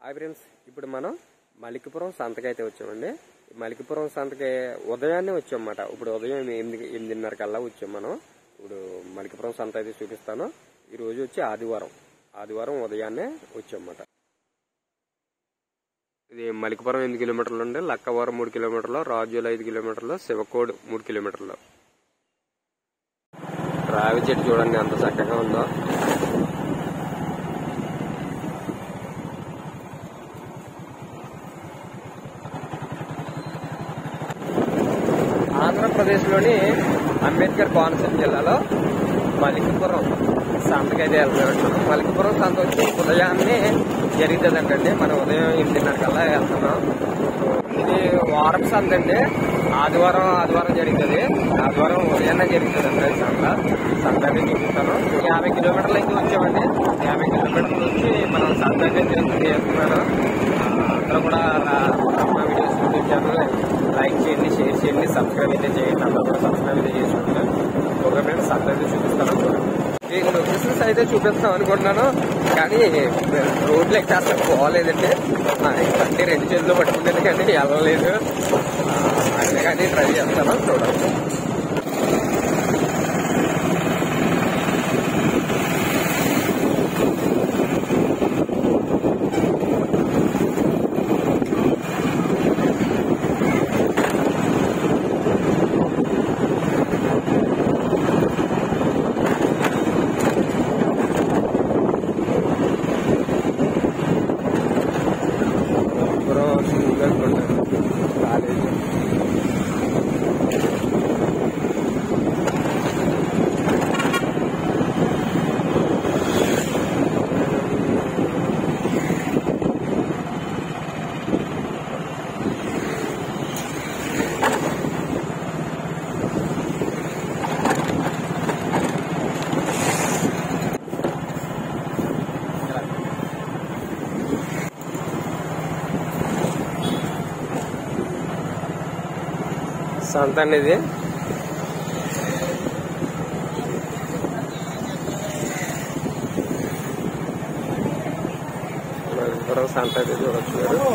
Hi friends, ఇప్పుడు మనం మలికిపురం సంతకి అయితే వచ్చామండి. మలికిపురం సంతకి ఉదయాన్నే వచ్చామన్నమాట. ఇప్పుడు ఉదయం 8:30 కల్లా వచ్చాం మనం. ఇప్పుడు మలికిపురం సంత అయితే చూపిస్తాను. ఈ రోజు వచ్చి ఆదివారం ఉదయాన్నే వచ్చామన్నమాట. ఇది మలికిపురం 8 కిలోమీటర్లు ఉండి, లక్కవరం 3 కిలోమీటర్లు, రాజోలు 5 కిలోమీటర్లు, శివకోడ్ 3 కిలోమీటర్లు. రావి చెట్టు చూడండి ఎంత చక్కగా ఉందో. ఆంధ్రప్రదేశ్లోని అంబేద్కర్ కోనసీమ జిల్లాలో మలికిపురం సంతకైతే వెళ్తున్నాం. మలికిపురం సంత వచ్చి ఉదయాన్నే జరుగుతుందంటండి. మనం ఉదయం 8:30 కల్లా వెళ్తున్నాం. ఇది వారం సంత అండి. ఆదివారం జరుగుతుంది. ఆదివారం ఉదయాన్నే జరుగుతుంది సంత అయితే చూపిస్తాను. 50 కిలోమీటర్లు అయితే వచ్చామండి. 50 కిలోమీటర్లు వచ్చి మనం సంత అయితే చేస్తున్నాను. అందరూ కూడా మా వీడియోస్ యూట్యూబ్ ఛానల్ లైక్ చేయండి, షేర్ చేయండి, సబ్స్క్రైబ్ అయితే చేయండి. అందరూ కూడా సబ్స్క్రైబ్ అయితే చేసుకుంటున్నాను. ఓకే ఫ్రెండ్స్, సంత అయితే చూపిస్తాను. మీకు లొకేషన్స్ అయితే చూపిస్తాం అనుకుంటున్నాను, కానీ రోడ్లు అయితే అసలు పోలేదండి. బండి 2 చేతుల్లో పట్టుకుంటుంది కానీ వెళ్ళలేదు. అయినా కానీ ట్రై చేస్తాను, చూడండి. సంత అనేది సంత అయితే చూడొచ్చు మీరు.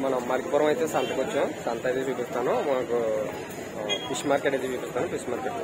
మనం మలికిపురం అయితే సంతకు వచ్చాం. సంత అయితే చూపిస్తాను. మాకు ఫిష్ మార్కెట్ అయితే చూపిస్తాను. ఫిష్ మార్కెట్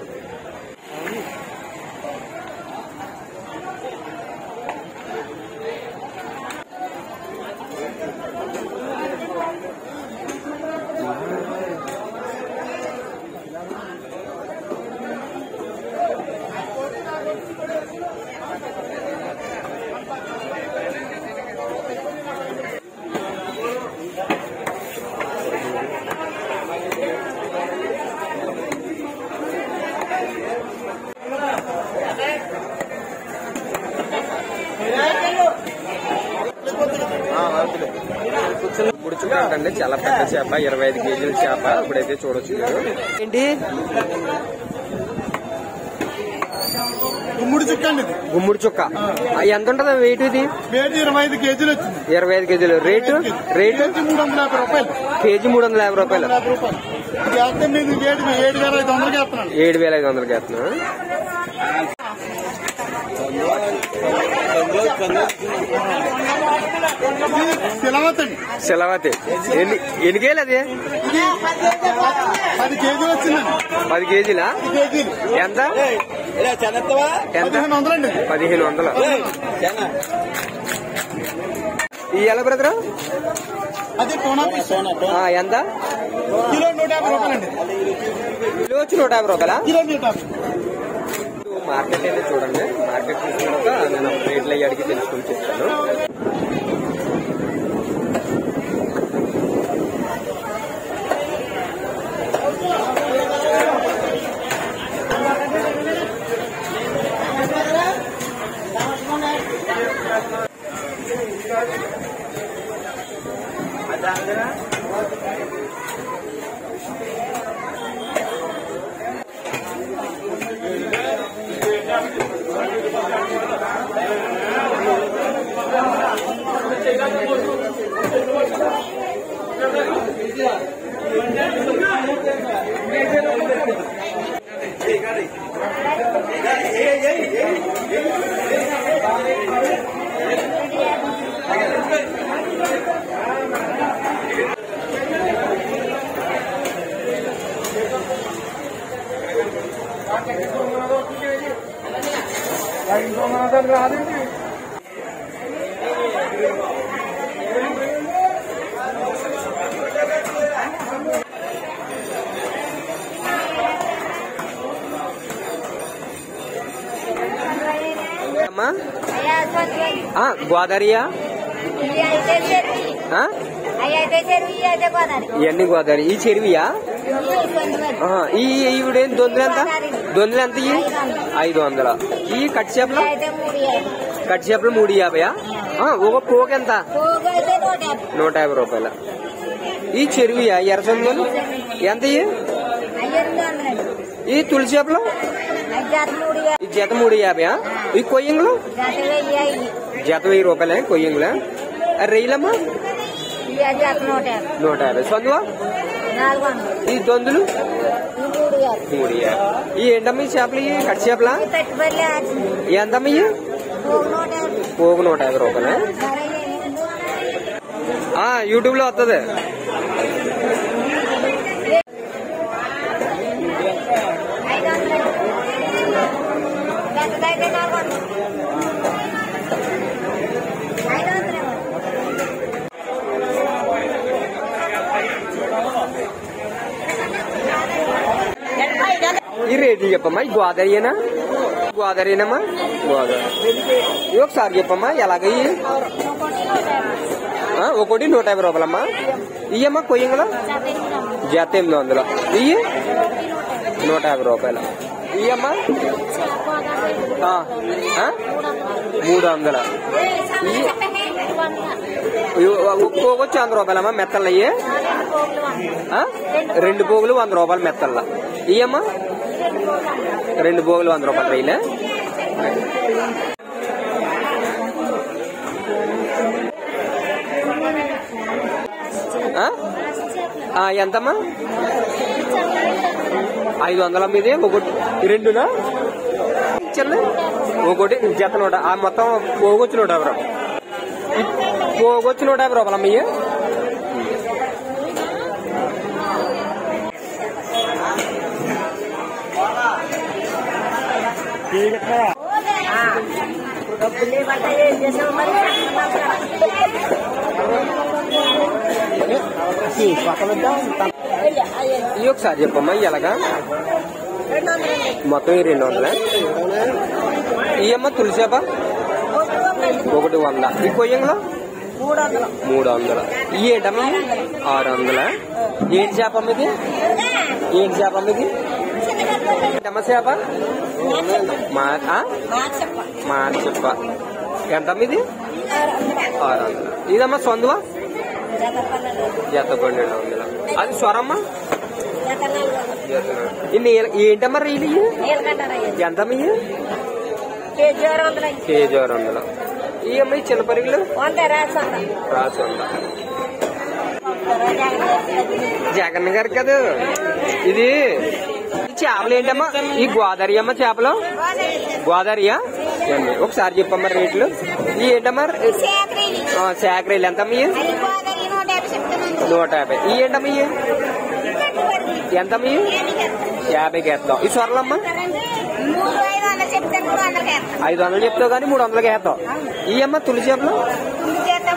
ముడుచుక అండి. చాలా పెద్ద చేప, 25 కేజీల చేప. ఇప్పుడైతే చూడొచ్చు మీరు. ఏంటి గుమ్ముడు చుక్క ఎంత ఉంటది వెయిట్? ఇది 25 కేజీలు వచ్చింది. 25 కేజీలు. రేటు 350 రూపాయలు. కేజీ 350 రూపాయలు. 7,500 వేస్తున్నా. శిలవతి ఎన్ని కేజీలు? అది 10 కేజీలు వచ్చిందండి. 10 కేజీలా? ఎంత? 1500. ఈ ఎలా బ్రదరు? అది ఎంత? కిలో 150 రూపాయలండి. కిలో వచ్చి 150 రూపాయలా? కిలో 150. మార్కెట్ అయితే చూడండి. మార్కెట్ చూసినాక నేను రేట్లు అయ్యి అడిగి తెలుసుకొని చెప్తాను. అమ్మా గోదావరియా ఇవన్నీ గోదావరి. ఈ చెరువియా? ఈవిడేం దొందులు ఎంత? దొందులు ఎంత? 500. ఈ కట్టి చేపలు? కట్టి చేపలు 350. ఒక పోగు ఎంత? 150 రూపాయలు. ఈ చెరువియా? ఎర్రసొందులు ఎంత? ఈ తులసి చేపలు? ఈ జత 350. ఈ కొయ్యంగులు? జత 1000 రూపాయలే కొయ్యంగులు. రొయ్యలమ్మా? 150. సందువా? ఈ దొందులు? 350. ఈ ఏంటమ్మా ఈ చేపలు? ఈ కట్టి చేపలా? ఎంతమ్మా? పోగు 150 రూపాయలే. యూట్యూబ్ లో వస్తుంది. ఈ రేట్లు చెప్పమ్మా. ఈ గోదావరియేనా? గోదావరియేనమ్మా? గోదావరి. ఇవి ఒకసారి చెప్పమ్మా ఎలాగయ్యి? ఒకటి 150 రూపాయలమ్మా. ఇయ్యమ్మా కొయ్యంగులో? జత 800. ఇయ్యి 150 రూపాయలు. ఇయ్యమ్మా 300. పోగొచ్చి 100 రూపాయలమ్మా మెత్తలు. అయ్యే 2 పోగులు 100 రూపాయలు మెత్తల్లా. ఇయ్యమ్మా 2 పోగులు 100 రూపాయలు రైలే. ఎంతమ్మా? 500 మీదే. ఒకటి 2నా? చిన్న ఒకటి జత 100. మొత్తం పోగొచ్చి 150 రూపాయలు. పోగొచ్చి 150 రూపాయలమ్మా. ఇయ్య ఇవి ఒకసారి చెప్పమ్మా. ఎలాగా మొత్తం 200. ఇవమ్మా తులసి చేప? 100. ఈ కొయ్యంలో? 300. ఇవి ఏంటమ్మా? 600. ఏంటి చేప ఇది? ఏంటి చేప ఇది? ఏంటమ్మా చేప? మార్చెప్ప. ఎంతమ్మా ఇది? 600. ఇదమ్మా సొందువా? జత 1200. అది స్వరమ్మా? ఏంటమ్మా రీలు? ఎంతమ్మా? కేజీ 600. ఈ అమ్మాయి చిన్న పరిగలు? రాసి 100. జగన్ గారు కదా ఇది. చేపలు ఏంటమ్మా? ఈ గోదావరి అమ్మ చేపలు? గోదావరియా? ఒకసారి చెప్పమ్మా రేట్లు. ఈ ఏంటమ్మా? శాఖరీలు ఎంతమ్మా? 150. ఈ ఏంటమ్మా? ఎంతమ్మా? 50కి వేస్తాం. ఈ సొరలమ్మా? 500 చెప్తావు కానీ 300కి వేస్తావు. ఈ అమ్మ తులసి చేపలు? జత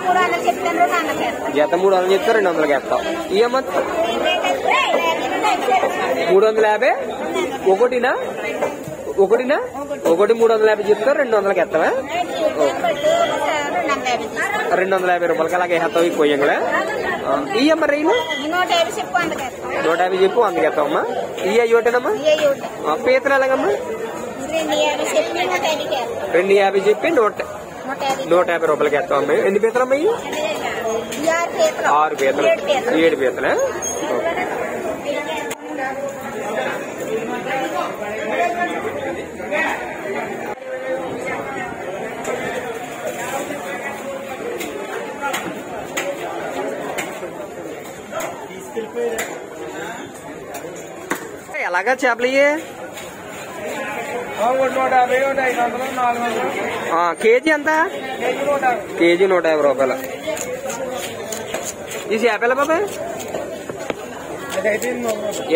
300 చెప్తా 200కి వేస్తావు. ఈ అమ్మ 350. ఒకటినా? ఒకటి 350 చెప్తా 200కి వేస్తావా? 250 రూపాయలకి అలాగే వేస్తావు. ఈ కొయ్యంగా ఈ అమ్మ రైలు 150 చెప్పు 100కి వేస్తావమ్మా. ఈ అయ్యోటేనమ్మా? పీతలు ఎలాగమ్మా? 250 చెప్పి 150 రూపాయలకి వేస్తావమ్మా. ఎన్ని పీతలమ్మా? 6 పీతలు. 7 పీతలే. ఎలాగా చేపలు? కేజీ ఎంత? కేజీ 150 రూపాయలు. ఈ చేప ఎలా బాబాయ్?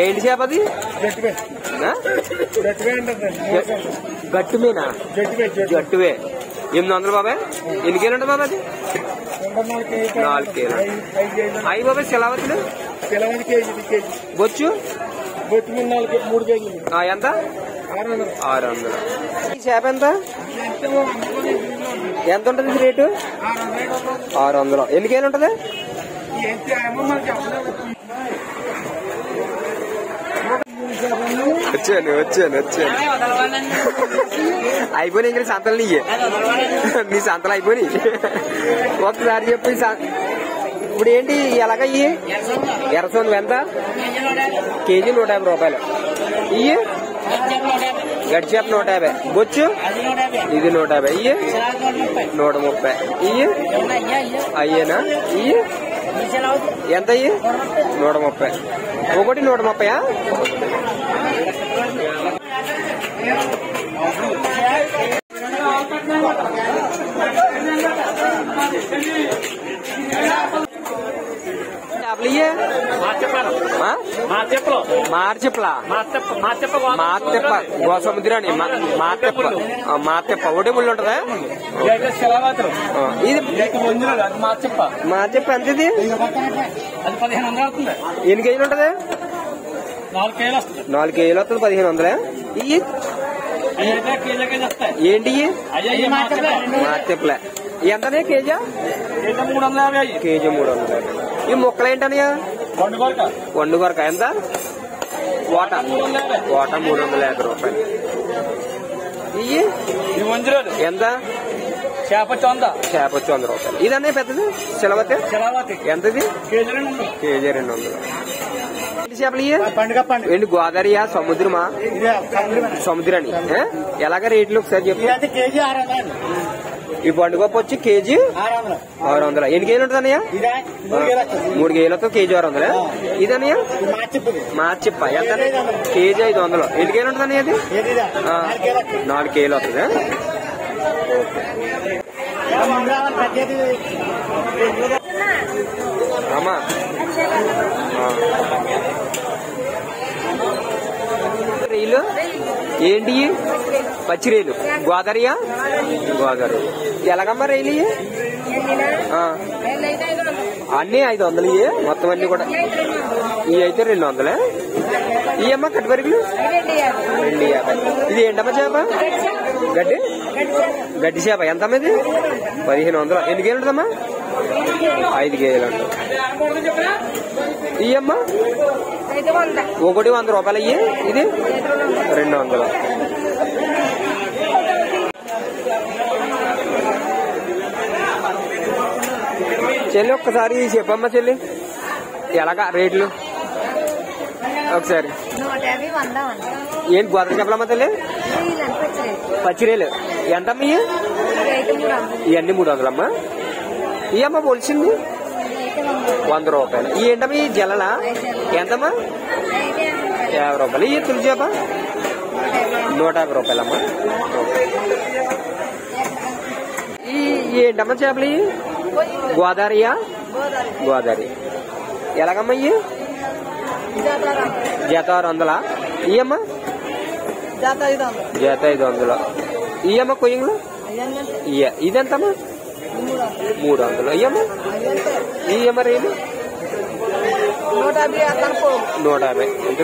ఏంటి చేప అది? గట్టుమేనా? జట్టువే. 800 బాబాయ్. ఎన్ని కేజీలు ఉంటుంది బాబాయ్ అది? 4 కేజీలు. అయ్యి బాబాయ్ శిలావతులు బొచ్చు ఎంత? 600. ఈ చేప ఎంత ఎంత ఉంటుంది రేటు? 600. ఎన్ని కేజీలు ఉంటుంది? వచ్చాను అయిపోయినాయి. ఇంకా సంతలు నీ సంతలు అయిపోయినాయి. ఒకసారి చెప్పు. ఇప్పుడు ఏంటి ఎలాగయ్యి? ఎర్రసొందు ఎంత? కేజీ 150 రూపాయలు. ఇయ్యి గడ్డి చేప 150. బొచ్చు ఇది 150. ఇయ్యి 130. ఇయ్యి అయ్యేనా? ఇయ్యి ఎంత? అయ్యి 130. ఒకటి 130. మార్చెప్ప గోసముద్రాన్ని మార్చెప్ప ఒకటి ముళ్ళు ఉంటదా? ఇది మార్చెప్ప ఎంత? ఇది ఎన్ని కేజీలు ఉంటది? 4 కేజీలు వస్తుంది. 1500. ఇవి ఏంటి? మార్చెప్పలే. ఎంతనే కేజీ? కేజీ 300. ఈ మొక్కలు ఏంటనయ్యా? వండు కొరక ఎంత? కోట 350 రూపాయలు. ఇవి ఎంత? చేపొచ్చి 100 రూపాయలు. ఇదన్నీ పెద్దది శిలవతి ఎంతది? కేజీ 200. చేపలు ఏంటి? గోదావరియా సముద్రమా? సముద్రాన్ని ఎలాగ రేట్లు ఒకసారి చెప్పి. ఈ పండుగప్పు వచ్చి కేజీ 600. ఎన్ని కేజీలు ఉంటుంది అన్నయ్య? 3 కేజీలతో కేజీ 600. ఇదన్నయ్య మార్చిప్ప ఎంత? కేజీ 500. ఎన్ని కేజీలు ఉంటుంది అన్నయ్య? అది 4 కేజీలు వస్తుంది. అమ్మా రైలు ఏంటి? పచ్చిరేలు గోదావరియా? గోదావరి. ఎలాగమ్మా రైలు? అన్ని 500. ఇవి మొత్తం అన్ని కూడా. ఇవి అయితే 200. ఇవమ్మా కట్టుబరిగులు 250. ఇది ఏంటమ్మా చేప? గడ్డి చేప ఎంతమ్మా ఇది? 1500. ఎన్ని కేజీలు ఉంటుందమ్మా? 5 కేజీలు ఉంటుంది. ఇవమ్మా ఒకటి 100 రూపాయలు. ఇవి ఇది 200. చెల్లి ఒక్కసారి చెప్పమ్మా చెల్లి ఎలాగా రేట్లు ఒకసారి. ఏంటి గోదావరి చెప్పలమ్మా తల్లి? పచ్చిరేలు ఎంతమ్మా? ఇవన్నీ 300 అమ్మా. ఇవమ్మా పొలిచింది 100 రూపాయలు. ఈ ఏంటమ్మా? ఈ జల్లలా ఎంతమ్మా? 50 రూపాయలు. ఈ తులి చేప 150 రూపాయలమ్మా. ఈ ఏంటమ్మా చేపలు? గోదావరియా? గోదావరి. ఎలాగమ్మా? ఇవి జత 600. ఇవమ్మా జత 500. ఇవమ్మా కొయ్యంగులు ఇదెంతమ్మా? 300. ఇవమ్మా ఇవమ్మా రేలు 150. ఇంకా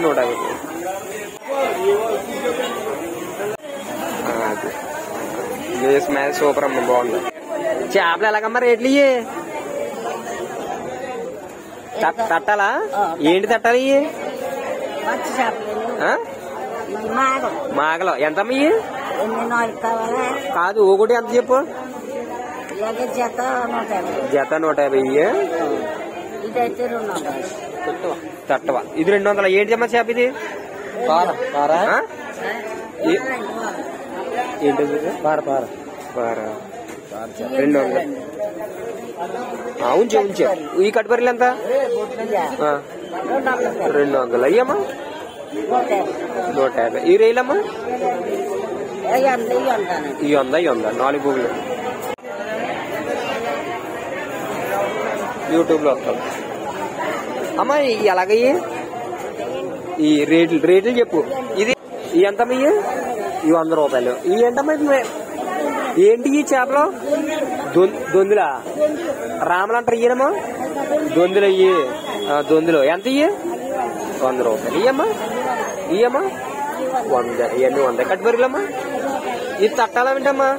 150. స్మెల్ సూపర్ అమ్మా బాగుంది. చేపలు ఎలాగమ్మా రేట్లు? ఇవి తట్టాలా? ఏంటి తట్టాలి? మాగలు ఎంతమ్మా? ఇవి కాదు ఒకటి ఎంత చెప్పు? జత 150. ఇవి తట్టవా? ఇది 200. ఏంటి అమ్మా చేప ఇది? ఏంటి? పార 200. ఉంచే ఈ కట్టుబరిలు ఎంత? 200. అయ్యమ్మా 150. ఈ రైలమ్మా? ఈ 100 4 బుగులు. యూట్యూబ్ లో వస్తాం అమ్మా. ఎలాగయ్యి ఈ రేట్లు చెప్పు. ఇది ఎంతమ్మా? ఇవి 100 రూపాయలు. ఇవి ఏంటమ్మా? ఏంటి ఈ చేపలు? దొందులా రామలు అంటారు ఇయ్యనమ్మా? దొందులు అయ్యి దొందులు ఎంత ఇయ్యి? 100 రూపాయలు. ఇయ్యమ్మా ఇయ్యమ్మా 100. ఇవన్నీ 100 కట్టుబరిలమ్మా. ఇది తట్టాలేమిటమ్మా?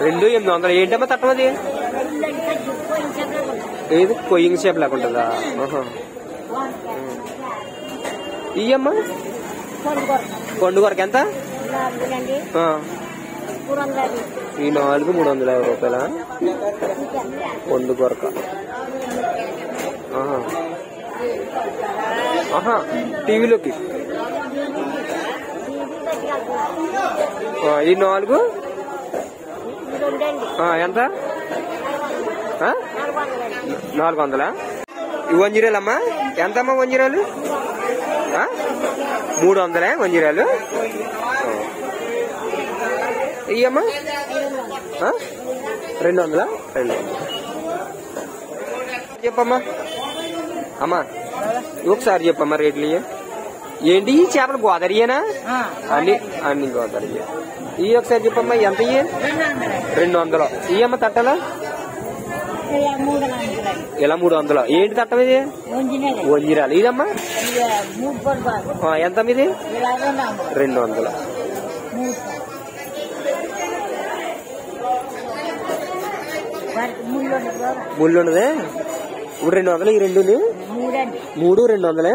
2,800. ఏంటమ్మా తట్టమది? ఏది కొయ్యింగ్ షేప్ లేకుంటుందా? ఇయ్యమ్మా కొండు కొరకు ఎంత? ఈ 4 350 రూపాయల కొండు కొరక. టీవీలోకి ఈ 4 ఎంత? 400. ఈ వంజీరాలమ్మా ఎంతమ్మా? వంజీరాలు 300 వంజీరాలు. ఇయ్యమ్మా 200. చెప్పమ్మా అమ్మా ఒకసారి చెప్పమ్మా రేట్లు. ఏంటి ఈ చేపలు గోదావరియేనా? అన్ని గోదావరి. ఇవి ఒకసారి చెప్పమ్మా ఎంత? 200. ఇయ్యమ్మా తట్టలా ఇలా 300. ఏంటి తట్టం ఇది? వంజిరాలు. ఇదమ్మా ఎంత ఇది? 200. ముళ్ళు ఉండదే ఇప్పుడు 200. ఈ 2 3 200.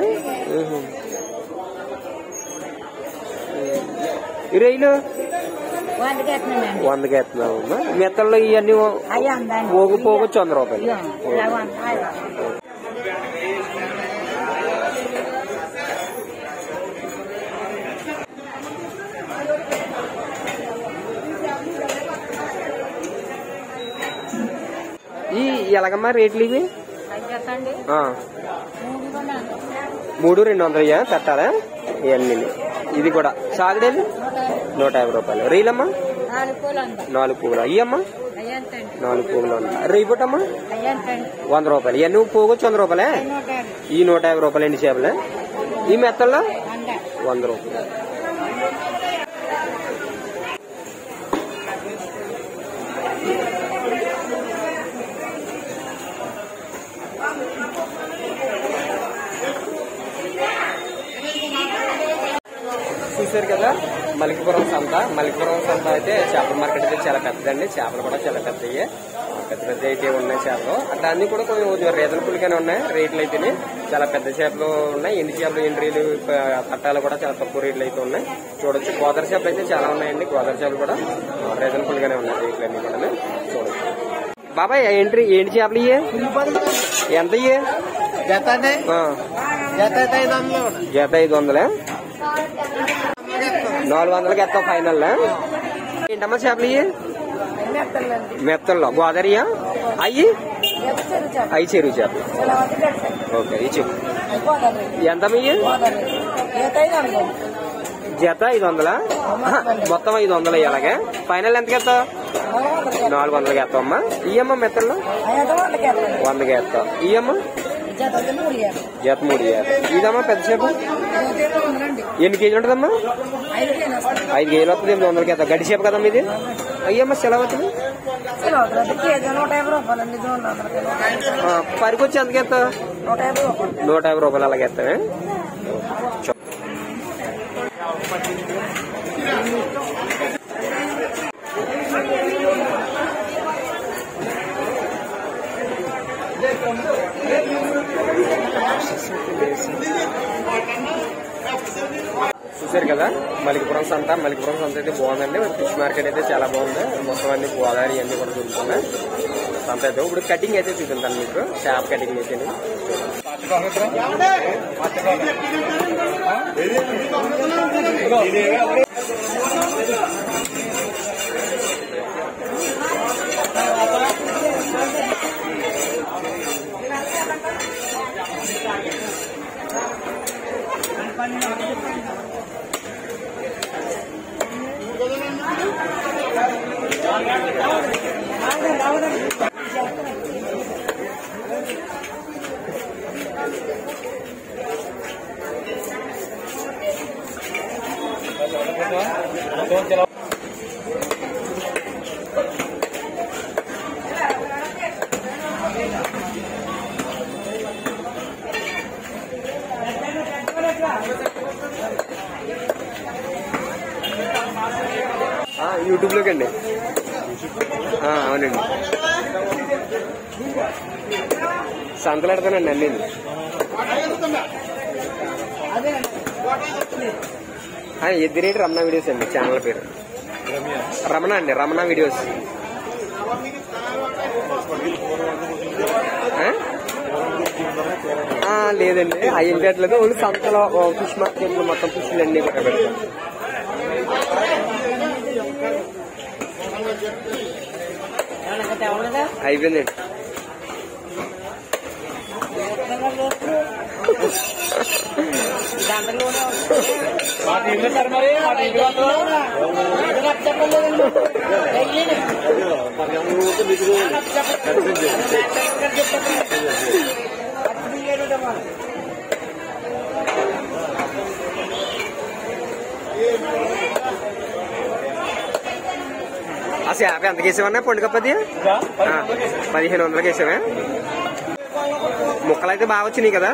ఈ రైలు 100కి ఎత్తున్నావు. మెత్తల్లో ఇవన్నీ పోగొచ్చు 100 రూపాయలు. ఈ ఎలాగమ్మా రేట్లు ఇవి? 3 200 తట్టాలా ఇవన్నీ? ఇది కూడా సాగుడేది 150 రూపాయలు. రీలమ్మా 4 పువ్వులు. అయ్యమ్మా 4 పువ్వులు. రేయబట్టమ్మా 100 రూపాయలు. ఇవన్నీ పోగొచ్చు 100 రూపాయలే. ఈ 150 రూపాయలు ఎండి చేపలే. ఈ మెత్తల్లో 100 రూపాయలు. చూసారు కదా మలికిపురం సంత. మలికిపురం సంత అయితే చేపల మార్కెట్ అయితే చాలా పెద్దదండి. చేపలు కూడా చాలా పెద్దవి, పెద్ద అయితే ఉన్నాయి చేపలు. అట్లా అన్ని కూడా కొంచెం రీజనబుల్ గానే ఉన్నాయి రేట్లు అయితే. చాలా పెద్ద చేపలు ఉన్నాయి. ఎండి చేపలు ఎండ్రీలు పట్టాలు కూడా చాలా తక్కువ రేట్లు అయితే ఉన్నాయి. చూడొచ్చు. గోదావరి చేపలు అయితే చాలా ఉన్నాయండి. గోదావరి చేపలు కూడా రీజనబుల్ గానే ఉన్నాయి రేట్లు అన్ని కూడా చూడొచ్చు. బాబాయ్ ఏంటి చేపలు ఇయ్యే ఎంత? ఇయ్యే జత 500. 400కి ఎత్తాం ఫైనల్. ఏంటమ్మా చేపలు ఇవి? మెత్తల్లో గోదావరియా? అయ్యి చెరువు చేపలు. ఓకే ఈ చెప్పు ఎంతమ్మా ఇవి? జత 500. మొత్తం 500 ఇలాగే. ఫైనల్ ఎంతకి ఎత్తావు? 400కి ఎత్తావమ్మా. ఇయ్యమ్మా మెత్తల్లో 100కి ఎత్తావు. ఇయ్యమ్మా జత 350. ఇదమ్మా పెద్ద చేప ఎన్ని కేజీలు ఉంటుందమ్మా? 5 కేజీలు వస్తుంది. 800కి ఎత్తావు. గడ్డి చేప కదమ్మా ఇది. అయ్యమ్మా సెలవుతుంది పరికొచ్చి ఎంతకి ఎత్తావు? 150 రూపాయలు అలాగే ఎత్తావే. చూసారు కదా మలికిపురం సంత. మలికిపురం సంత అయితే బాగుందండి. ఫిష్ మార్కెట్ అయితే చాలా బాగుంది. మొత్తం అన్ని గోదావరి అన్ని కూడా చూస్తున్నాయి సంత అయితే. ఇప్పుడు కటింగ్ అయితే చూపించాను మీకు. చేప కటింగ్ అయితే चलो యూట్యూబ్లోకి అండి. అవునండి, సంతలు పెడతానండి అన్ని. ఎద్దిరేటి రమణ వీడియోస్ అండి ఛానల్ పేరు. రమణ అండి, రమణ వీడియోస్. లేదండి, అవి ఏం పెట్టలేదు. ఓన్లీ సంతలో ఫిష్ మార్కెట్లో మొత్తం ఫిష్లు అన్ని కూడా పెడతాం. అయిపోయిందండి. ఆ చేప ఎంతకి వేసామన్నా పండుగప్పది? 1500కి వేసామే. ముక్కలు అయితే బాగా వచ్చినాయి కదా.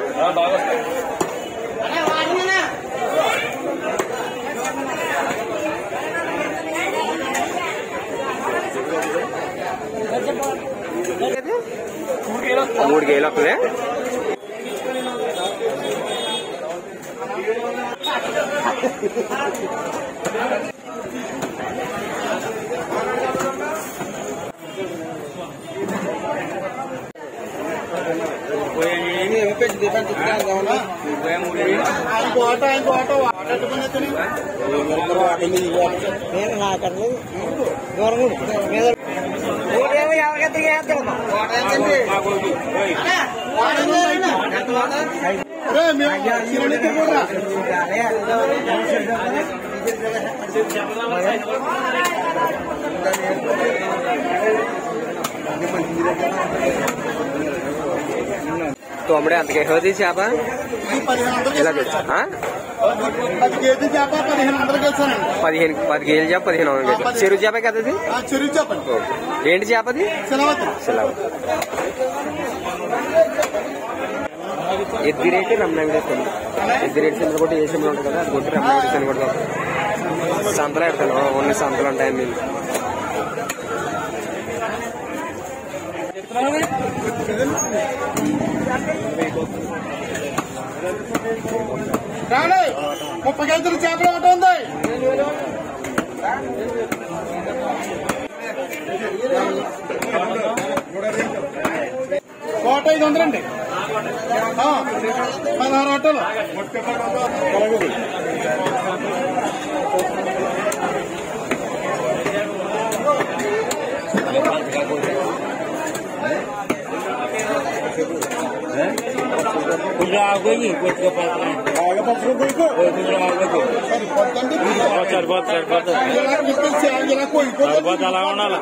మూడు కేజీలు వస్తుంది. తోమడే అంతకే హోది చేప ఇలా 10 కేజీల చేప 1500. చెరువు చేప కదా అది? చెరువు చేప. ఏంటి చేప అది? ఎద్దిరేటి రమణ వీడియోస్ అండి. ఎద్దిరేటి సెంటర్ కూడా ఏ సెంటర్ ఉంటుంది కదా, అది కొట్టి రమణ వీడియోస్ అని కూడా సంతలో పెడతాను. ఓన్లీ సంతలు ఉంటాయి మీరు. రాలే 30 కేజీల చేపలు ఒకటి ఉంది. కోట 500 అండి. 16 ఆటోలు. అలా ఉండాలి.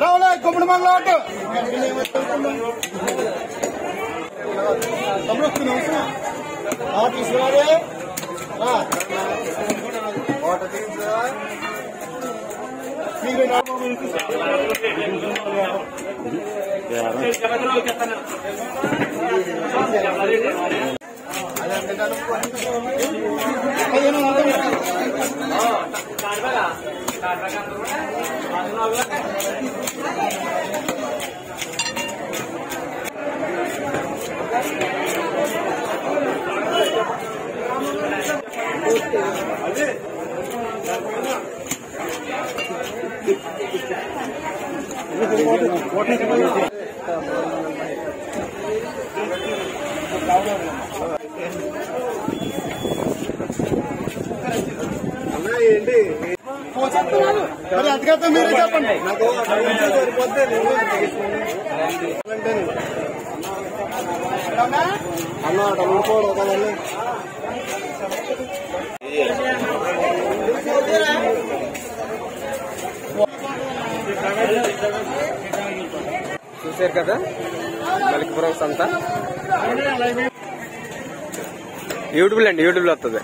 రావులే గుమ్మడి మంగళ ఆటో తీసుకురారే. ఏంటి మరి అంతకైతే మీరే చెప్పండి. నాకు సరిపోతే అన్న ఊరుకోవడం కదండి. చూసారు కదా మలికిపురం సంత. యూట్యూబ్లో అండి, యూట్యూబ్లో వస్తుంది.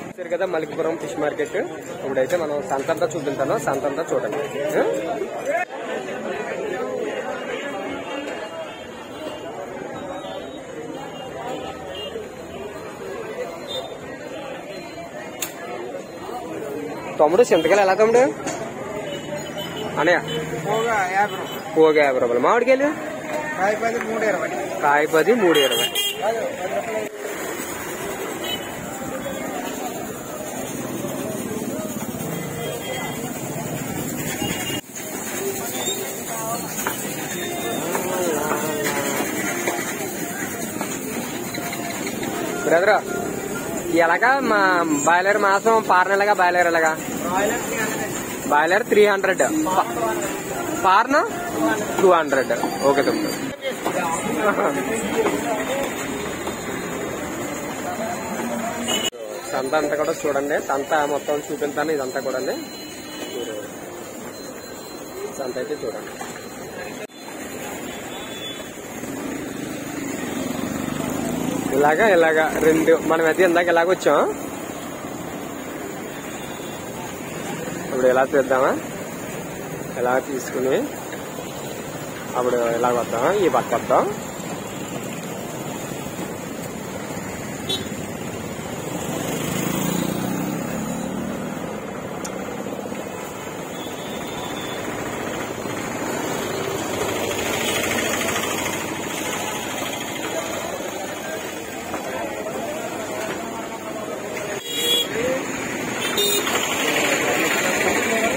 చూసారు కదా మలికిపురం ఫిష్ మార్కెట్. ఇప్పుడైతే మనం సంత అంతా చూపించాను, సంత అంతా చూడండి. తమ్ముడు చింతకాయలు ఎలా తమ్ముడు అన్నయ్య? పోగా 50 రూపాయలు. మామిడికాయలు కాయ 10 320. బ్రదర్ ఎలాగా మా బాయిలర్ మాసం పార్న ఎలాగా? బాయిలర్ ఎలాగా? బాయిలర్ 300, పార్న 200. ఓకే తమ్ముడు. సంత అంతా కూడా చూడండి, సంత మొత్తం చూపిస్తాను. ఇదంతా కూడా సంత అయితే చూడండి. ఇలాగా రెండు మనమైతే ఇందాక ఇలాగ వచ్చాం. ఇప్పుడు ఎలా తీద్దామా? ఇలా తీసుకుని అప్పుడు ఇలాగ వద్దాం, ఈ పక్క వద్దాం.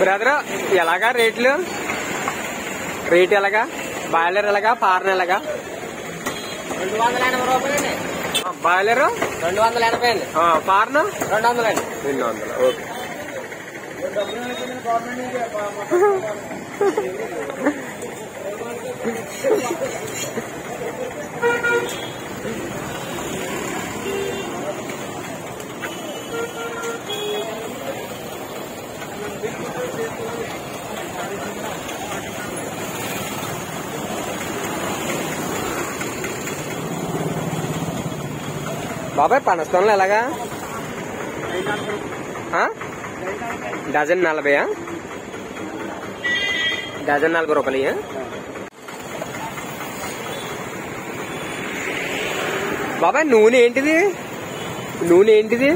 బ్రదర్ ఎలాగా రేట్లు? రేట్ ఎలాగా? బాయిలర్ ఎలాగా? పార్న ఎలాగా? 280 రూపాయలు. బాయిలర్ 280 అండి. పార్న 200 అండి. 200. ఓకే. బాబాయ్ పనస్తోన్లు ఎలాగా? డజన్ 40. డజన్ 40 రూపాయలు. బాబాయ్ నూనె ఏంటిది? నూనె ఏంటిది?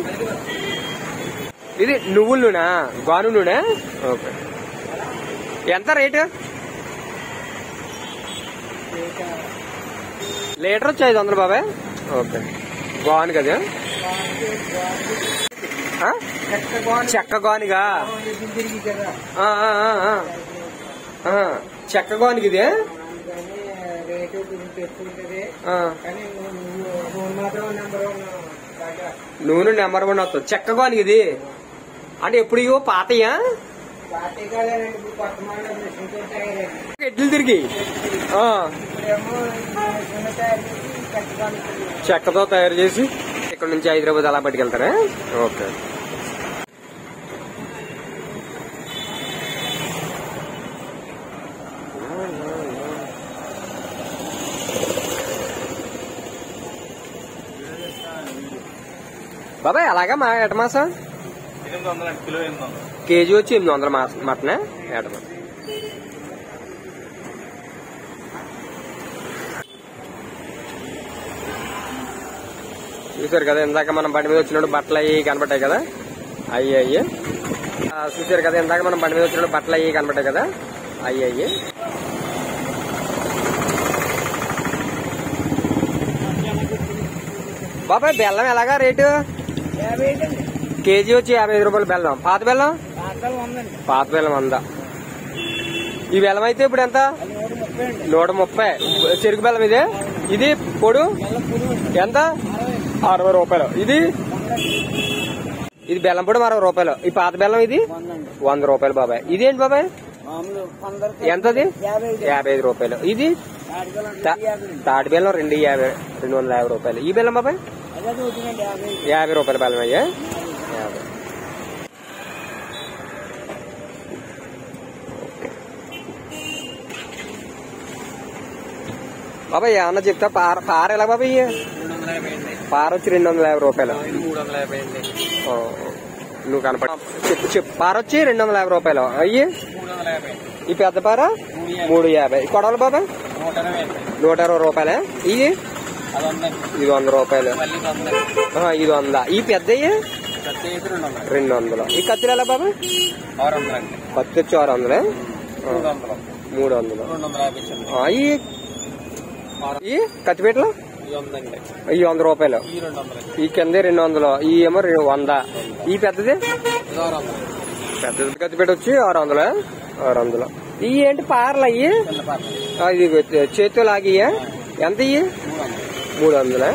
ఇది నువ్వుల నూనె, గాను నూనె. ఓకే. ఎంత రేటు? లీటర్ వచ్చి 500 బాబాయ్. ఓకే. గాను కదా? చెక్క గానుగా? చెక్క గానుగా ఇది? నూనె నెంబర్ 1 వస్తుంది. చెక్క గానుగా ఇది అంటే ఎప్పుడు ఇవో పాతయ్యా? ఎడ్లు తిరిగి చెక్కతో తయారు చేసి ఇక్కడ నుంచి హైదరాబాద్ అలా పట్టుకెళ్తారా? ఓకే. బాబాయ్ అలాగా మా ఎట మాసం? 800 కిలో. కేజీ వచ్చి 800 మటనే ఏట మాసం. చూసారు కదా ఇందాక మనం బండి మీద వచ్చినప్పుడు బట్టలు అయ్యి కనబడ్డాయి కదా, అయ్యి చూసారు కదా ఇందాక మనం బండి మీద వచ్చినప్పుడు బట్టలు అయ్యి కనబడ్డాయి కదా, అయ్యి బాబాయ్ బెల్లం ఎలాగా రేటు? కేజీ వచ్చి 55 రూపాయలు బెల్లం. పాత బెల్లం? పాత బెల్లం 100. ఈ బెల్లం అయితే ఇప్పుడు ఎంత? 130. చెరుకు బెల్లం ఇది? ఇది పొడు ఎంత? 60 రూపాయలు. ఇది బెల్లం పొడి 60 రూపాయలు. ఈ పాత బెల్లం ఇది 100 రూపాయలు బాబాయ్. ఇదేంటి బాబాయ్ ఎంతది? 55 రూపాయలు. ఇది తాటి బెల్లం 250 రూపాయలు. ఈ బెల్లం బాబాయ్ 50 రూపాయల బెల్లం అయ్యా. 50. బాబాయ్ ఏమన్నా చెప్తా పార ఎలా బాబాయ్? 250 అండి. పార వచ్చి 250 రూపాయలు. ఇది 350 అండి. నువ్వు కనపడ చెప్పు పార వచ్చి 250 రూపాయలు. అయ్యి 350 అండి. ఈ పెద్ద పార 350. కొడవలు బాబాయ్ 120 రూపాయలే. ఇవి అది 100 అండి. ఇది 100 రూపాయలు. మళ్ళీ 100. ఇది 100. ఈ పెద్దవి 200. ఈ కత్తిలు ఎలా బాబాయ్? 600 అండి. కత్తి వచ్చి 600. 300. 250. ఈ కత్తిపీటలు ఈ 100 రూపాయలు. ఈ కింద 200. ఈ ఏమో 100. ఈ పెద్దది పెద్దది కత్తిపీట వచ్చి 600. 600. ఈ ఏంటి పార్లు అయ్యి? ఇది చేతితో లాగి ఎంత? ఇవి 300.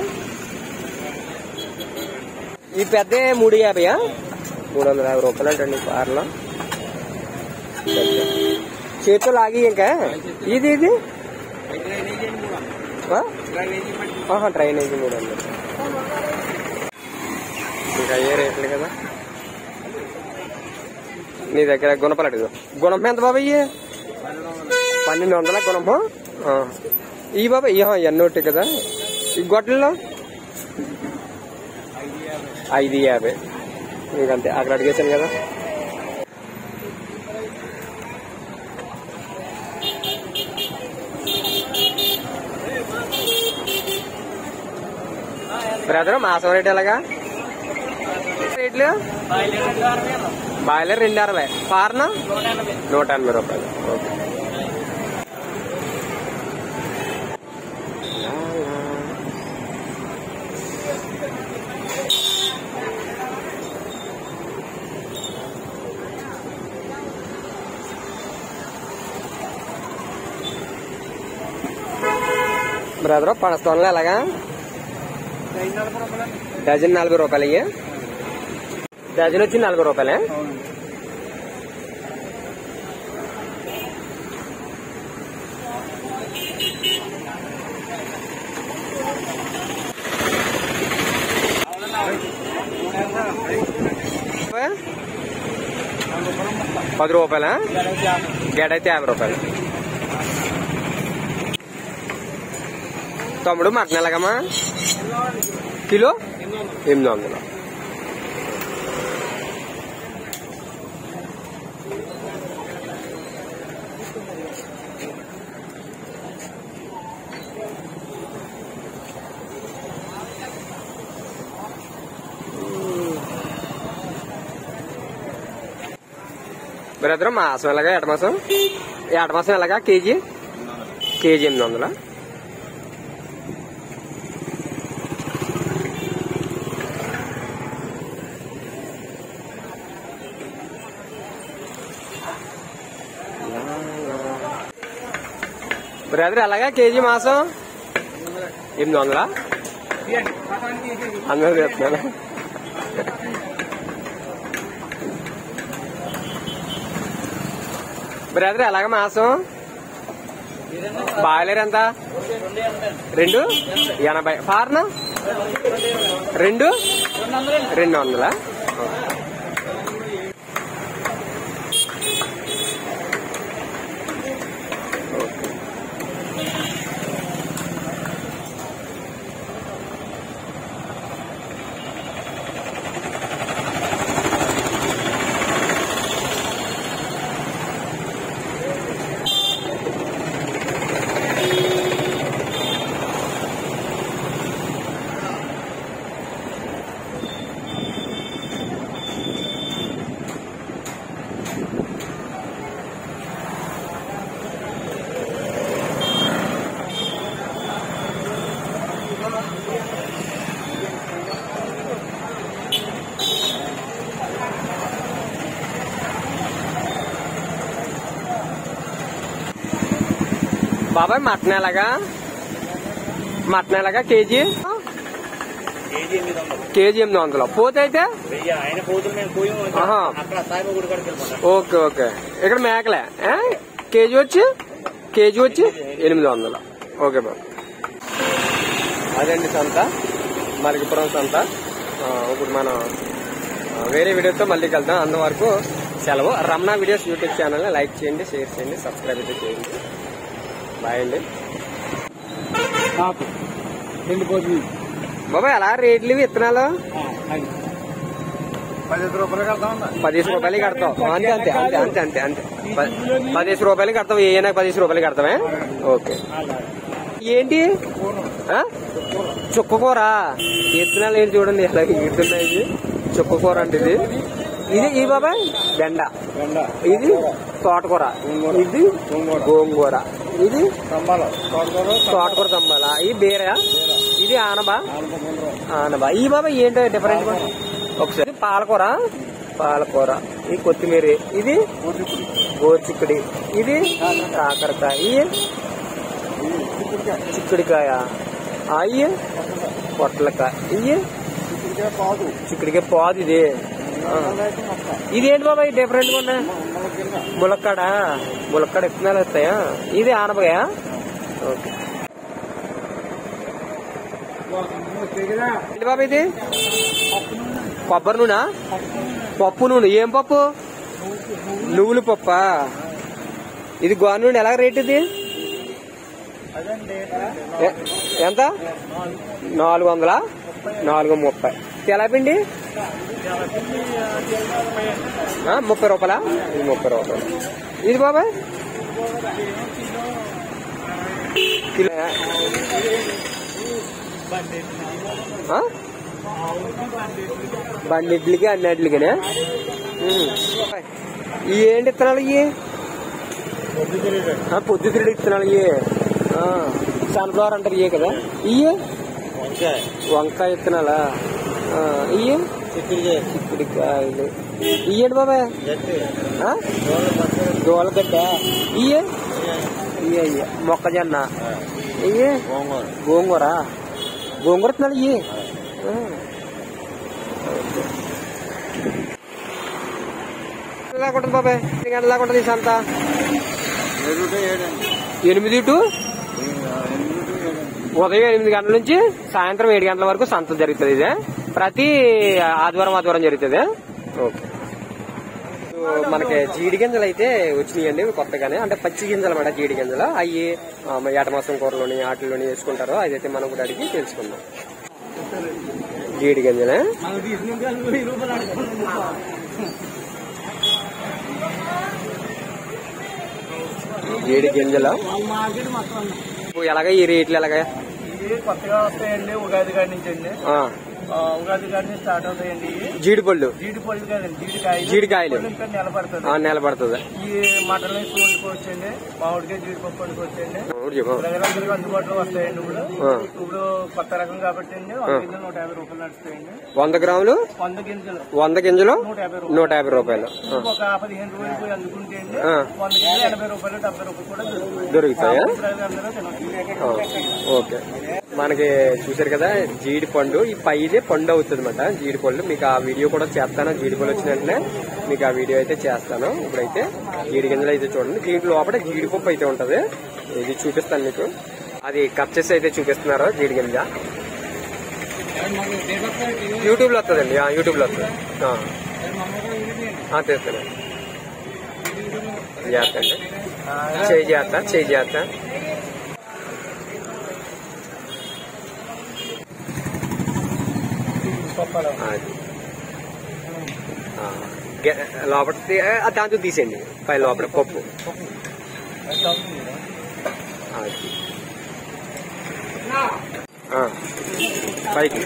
ఈ పెద్ద 350. 350 రూపాయలు అంటండి పార్లు. చేతితో లాగి ఇంకా ఇది డ్రైనేజీ 300. ఇంకా ఏ రేట్లు కదా. నీ దగ్గర గుణపలు అడుగు. గుణపం ఎంత బాబాయ్? 1200 గుణపం. ఈ బాబాయ్ ఎన్ని ఒకటి కదా. ఈ గొడ్డల్లో 550. ఇంకంతే అక్కడ అడిగేసాను కదా. బ్రదర్ మాసం రేట్ ఎలాగా? రేట్లు బాయిలర్ 260. పార్న 180 రూపాయలు. ఓకే. బ్రదర్ పనస్తోన్లు ఎలాగా? డజన్ 40 రూపాయలు. అయ్యి డజన్ వచ్చి 40 రూపాయలే. ₹10. గెడ అయితే 50 రూపాయలు. తమ్ముడు మటన్ ఎలాగమ్మా? కిలో 800. బ్రదర్ మాసం ఎలాగా? ఏటమాసం ఎలాగా? కేజీ 800. బ్రదర్ అలాగా కేజీ మాసం 800. అందరూ చెప్తున్నాను. బ్రదర్ ఎలాగ మాసం? బాయిలర్ ఎంత? 280. ఫార్న్ 200. బాబాయ్ మటన్ ఎలాగా? కేజీ 800. పోతే అయితే ఓకే. ఇక్కడ మేకలే కేజీ వచ్చి 800. ఓకే బాబు. అదండి సంత, మలికిపురం సంత. ఇప్పుడు మనం వేరే వీడియోతో మళ్ళీ కలుద్దాం. అంతవరకు సెలవు. రమణ వీడియోస్ యూట్యూబ్ ఛానల్ని లైక్ చేయండి, షేర్ చేయండి, సబ్స్క్రైబ్ అయితే చేయండి. బాయ్ అండి. బాబాయ్ అలా రేట్లు విత్తనాలు 15 రూపాయలు కడతామన్నా. 15 రూపాయలు కడతావు. అంతే అంతే అంతే అంతే అంతే అంతే 15 రూపాయలు కడతావు. ఏమైనా 15 రూపాయలు కడతావే. ఓకే. ఏంటి చుక్క కూర విత్తనాలు ఏంటి చూడండి ఎలా ఎగుతున్నాయి. చుక్క కూర అంటే ఇది ఈ బాబాయ్ బెండ, ఇది తోటకూర, ఇది గోంగూర, ఇది తోటకూర తమ్మాల, ఇది బీర, ఇది ఆనబా. ఈ బాబాయ్ ఏంటో డిఫరెంట్ ఒకసారి. పాలకూర, పాలకూర, ఇది కొత్తిమీర, ఇది గోరుచిక్కుడి, ఇది కాకరకాయ, చిక్కుడికాయ, అయ్యి పొట్లకాయ, ఇవి చిక్కుడికాయ పాదు. ఇది ఇదేంటి బాబా డిఫరెంట్ గా ఉన్నా? ములక్కాడ, ములక్కాడ విత్తనాలు వస్తాయా? ఇది ఆనపకాయ. ఓకే. ఏంటి బాబా ఇది? కొబ్బరి నూనె, పప్పు నూనె. ఏం పప్పు? నువ్వులు పప్పా? ఇది గోధుమ నూనె ఎలా రేట్? ఇది ఎంత? 400, 430. తెలపిండి 30 రూపాయలా? ఇది 30 రూపాయలు. ఇది బాబాయ్ కిలో బండిడ్లకి అన్నిటికినే. ఇవి ఏంటి ఇత్తనాలు? ఇవి పొద్దుతిరుడు ఇత్తనాలు. ఇవి సన్ఫ్లవర్ అంటారు. ఇవే కదా? ఇవి వంకాయ ఇత్తనాలా? ఇవి చిక్కుడికాయలు. ఇయ్యండి బాబాయ్ దోలగడ్డ. ఇయ్యే ఇయ్య మొక్కజొన్న, ఇయ్యే గోంగూర, గోంగూర ఇత్తనాలు. ఇవి ఎలాగుంటుంది బాబాయ్? ఎన్ని గంటలాగా ఉంటుంది సంత? 8 to ఉదయం 8 గంటల నుంచి సాయంత్రం 7 గంటల వరకు సంత జరుగుతుంది. ఇదే ప్రతి ఆదివారం జరుగుతుంది. ఓకే. మనకి జీడి గింజలు అయితే వచ్చినాయండి కొత్తగానే. అంటే పచ్చి గింజలు అన్నమాట జీడి గింజలు. అవి ఏటమాసం కూరలోని వాటిలోని వేసుకుంటారు. అదైతే మనం కూడా అడిగి తెలుసుకుందాం. జీడి గింజలే జీడి గింజలు ఎలాగా? ఈ రేట్లు ఎలాగా? కొత్తగా వస్తాయండి ఉగాది కాడి నుంచి అండి. ఉగాది కాడి నుంచి స్టార్ట్ అవుతాయండి. జీడిపళ్ళు, జీడిపళ్ళు కాదండి, జీడికాయలు. నెల పడుతుంది. ఈ మటన్ వేసి వండుకోవచ్చండి. మామిడికాయ జీడిపప్పు వండుకోవచ్చండి. ప్రజలందరికీ అందుబాటులో వస్తాయండి. ఇప్పుడు కొత్త రకం కాబట్టి అండి 150 రూపాయలు నడుస్తాయండి. 100 గ్రాములు 100 గింజలు 150 రూపాయలు. ఒక 15 రూపాయలు అందుకుంటే అండి 100 గింజలు 80 రూపాయలు 70 రూపాయలు కూడా దొరుకుతాయా? ఓకే. మనకి చూసారు కదా జీడి పండు. ఈ పైదే పండు అవుతుంది అన్నమాట జీడిపళ్ళు. మీకు ఆ వీడియో కూడా చేస్తాను. జీడిపళ్ళు వచ్చిన వెంటనే మీకు ఆ వీడియో అయితే చేస్తాను. ఇప్పుడైతే జీడి గింజలు అయితే చూడండి. దీంట్లో లోపల జీడిపప్పు అయితే ఉంటది. ఇది చూపిస్తాను మీకు. అది కట్ చేసి అయితే చూపిస్తున్నారు జీడి గింజ. యూట్యూబ్ లో వస్తుందండి. యూట్యూబ్ లో వస్తుంది. తెస్తాను. చేస్తా చేస్తా. లోపల దాంతో తీసేయండి. పై లోపల పప్పు పైకి.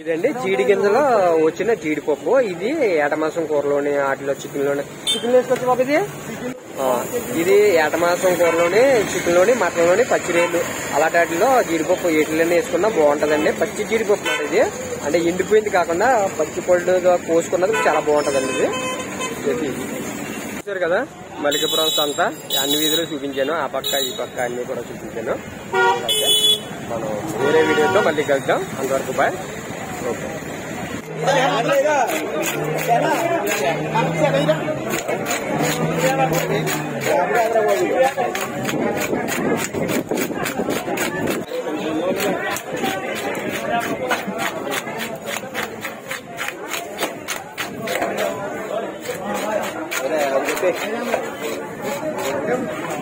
ఇదండి జీడి గింజలో వచ్చిన జీడిపప్పు. ఇది ఏటమాసం కూరలోని వాటిలో చికెన్ వేసుకోవచ్చు బాబు. ఇది ఏటమాసం కూరలోని చికెన్ లోని మటన్ లోని పచ్చిరేలు అలాంటి వాటిలో జీడిపప్పు వీటిలోనే వేసుకున్నా బాగుంటదండి. పచ్చి జీడిపప్పు మాట ఇది. అంటే ఎండిపోయింది కాకుండా పచ్చి పళ్ళు కోసుకున్నది చాలా బాగుంటదండి ఇది. చూసారు కదా మలికిపురం సంత అన్ని వీధులు చూపించాను. ఆ పక్క ఈ పక్క అన్ని కూడా చూపించాను. అయితే మనం వేరే వీడియోతో మళ్ళీ కలుద్దాం. అంతవరకు బాయ్. ఓకే. Okay.